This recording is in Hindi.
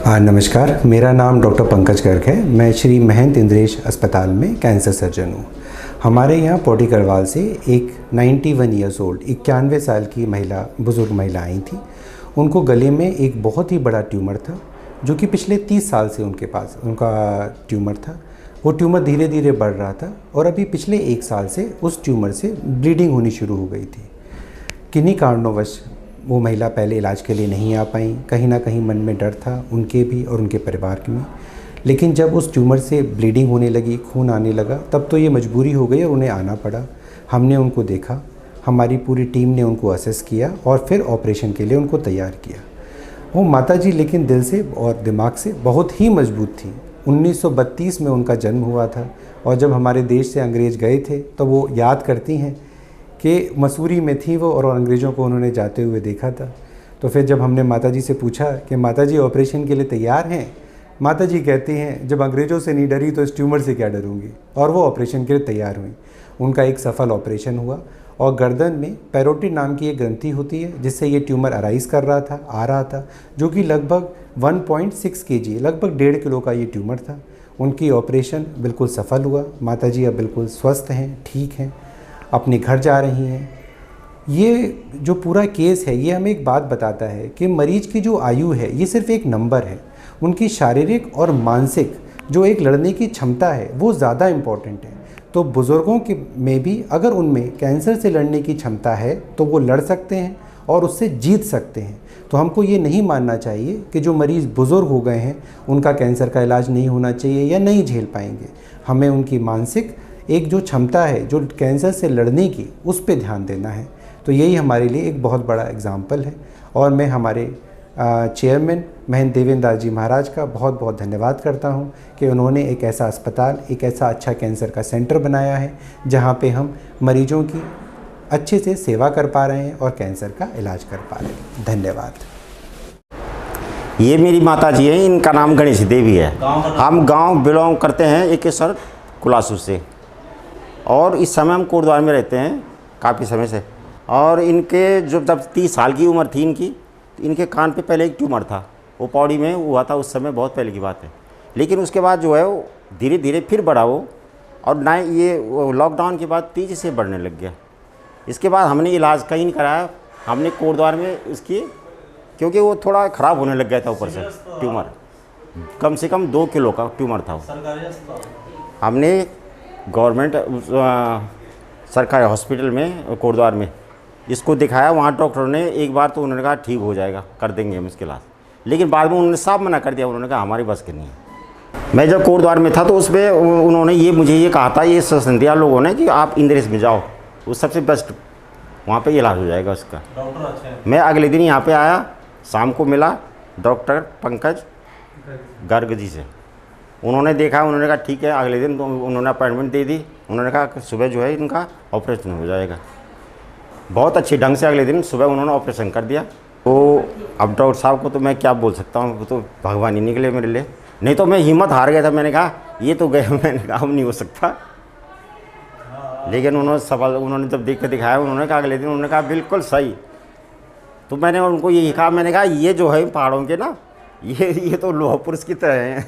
नमस्कार, मेरा नाम डॉक्टर पंकज गर्ग है। मैं श्री महंत इंद्रेश अस्पताल में कैंसर सर्जन हूँ। हमारे यहाँ पौड़ी गढ़वाल से एक 91 ईयर्स ओल्ड 91 साल की महिला, बुज़ुर्ग महिला आई थी। उनको गले में एक बहुत ही बड़ा ट्यूमर था, जो कि पिछले 30 साल से उनके पास उनका ट्यूमर था। वो ट्यूमर धीरे धीरे बढ़ रहा था और अभी पिछले 1 साल से उस ट्यूमर से ब्लीडिंग होनी शुरू हो गई थी। किन्हीं कारणोंवश वो महिला पहले इलाज के लिए नहीं आ पाई। कहीं ना कहीं मन में डर था उनके भी और उनके परिवार के में। लेकिन जब उस ट्यूमर से ब्लीडिंग होने लगी, खून आने लगा, तब तो ये मजबूरी हो गई और उन्हें आना पड़ा। हमने उनको देखा, हमारी पूरी टीम ने उनको असेस किया और फिर ऑपरेशन के लिए उनको तैयार किया। वो माताजी लेकिन दिल से और दिमाग से बहुत ही मजबूत थी। 1932 में उनका जन्म हुआ था और जब हमारे देश से अंग्रेज़ गए थे तो वो याद करती हैं कि मसूरी में थी वो और अंग्रेज़ों को उन्होंने जाते हुए देखा था। तो फिर जब हमने माताजी से पूछा कि माताजी ऑपरेशन के लिए तैयार हैं, माताजी कहती हैं जब अंग्रेज़ों से नहीं डरी तो इस ट्यूमर से क्या डरूंगी, और वो ऑपरेशन के लिए तैयार हुई। उनका एक सफल ऑपरेशन हुआ और गर्दन में पैरोटिड नाम की एक ग्रंथि होती है जिससे ये ट्यूमर अराइज कर रहा था, आ रहा था, जो कि लगभग 1.6 kg, लगभग 1.5 किलो का ये ट्यूमर था। उनकी ऑपरेशन बिल्कुल सफल हुआ। माताजी अब बिल्कुल स्वस्थ हैं, ठीक हैं, अपने घर जा रही हैं। ये जो पूरा केस है ये हमें एक बात बताता है कि मरीज की जो आयु है ये सिर्फ एक नंबर है। उनकी शारीरिक और मानसिक जो एक लड़ने की क्षमता है वो ज़्यादा इम्पॉर्टेंट है। तो बुज़ुर्गों के में भी अगर उनमें कैंसर से लड़ने की क्षमता है तो वो लड़ सकते हैं और उससे जीत सकते हैं। तो हमको ये नहीं मानना चाहिए कि जो मरीज़ बुज़ुर्ग हो गए हैं उनका कैंसर का इलाज नहीं होना चाहिए या नहीं झेल पाएंगे। हमें उनकी मानसिक एक जो क्षमता है जो कैंसर से लड़ने की, उस पे ध्यान देना है। तो यही हमारे लिए एक बहुत बड़ा एग्जाम्पल है और मैं हमारे चेयरमैन महंत देवेंद्र दास जी महाराज का बहुत बहुत धन्यवाद करता हूं कि उन्होंने एक ऐसा अस्पताल, एक ऐसा अच्छा कैंसर का सेंटर बनाया है जहां पे हम मरीजों की अच्छे से सेवा कर पा रहे हैं और कैंसर का इलाज कर पा रहे हैं। धन्यवाद। ये मेरी माता जी हैं, इनका नाम गणेश देवी है। हम गाँव बिलोंग करते हैं एकेश्वर कुलासू से और इस समय हम कोटद्वार में रहते हैं काफ़ी समय से। और इनके जब 30 साल की उम्र थी इनकी, तो इनके कान पे पहले एक ट्यूमर था, वो पौड़ी में हुआ था, उस समय बहुत पहले की बात है। लेकिन उसके बाद जो है वो धीरे धीरे फिर बढ़ा वो, और ना ये लॉकडाउन के बाद तेज़ी से बढ़ने लग गया। इसके बाद हमने इलाज कहीं नहीं कराया, हमने कोटद्वार में इसकी, क्योंकि वो थोड़ा ख़राब होने लग गया था ऊपर से ट्यूमर, कम से कम 2 किलो का ट्यूमर था वो। हमने गवर्नमेंट सरकारी हॉस्पिटल में कोटद्वार में इसको दिखाया। वहाँ डॉक्टरों ने एक बार तो उन्होंने कहा ठीक हो जाएगा, कर देंगे हम इसके इलाज, लेकिन बाद में उन्होंने साफ मना कर दिया। उन्होंने कहा हमारी बस की नहीं है। मैं जब कोटद्वार में था तो उसमें उन्होंने मुझे ये कहा था, ये सजेशन दिया लोगों ने कि आप इंद्रेश में जाओ, वो सबसे बेस्ट, वहाँ पर इलाज हो जाएगा उसका। डॉक्टर अच्छा है। मैं अगले दिन यहाँ पर आया, शाम को मिला डॉक्टर पंकज गर्ग जी से। उन्होंने देखा, उन्होंने कहा ठीक है। अगले दिन तो उन्होंने अपॉइंटमेंट दे दी। उन्होंने कहा कि सुबह जो है इनका ऑपरेशन हो जाएगा। बहुत अच्छे ढंग से अगले दिन सुबह उन्होंने ऑपरेशन कर दिया। तो अब डॉक्टर साहब को तो मैं क्या बोल सकता हूँ, वो तो भगवान ही निकले मेरे लिए। नहीं तो मैं हिम्मत हार गया था, मैंने कहा ये तो गए, मैंने कहा अब नहीं हो सकता। लेकिन उन्होंने जब देख के दिखाया, उन्होंने कहा अगले दिन, उन्होंने कहा बिल्कुल सही। तो मैंने उनको यही कहा, मैंने कहा ये जो है पहाड़ों के ना, ये तो लोह पुरुष की तरह हैं।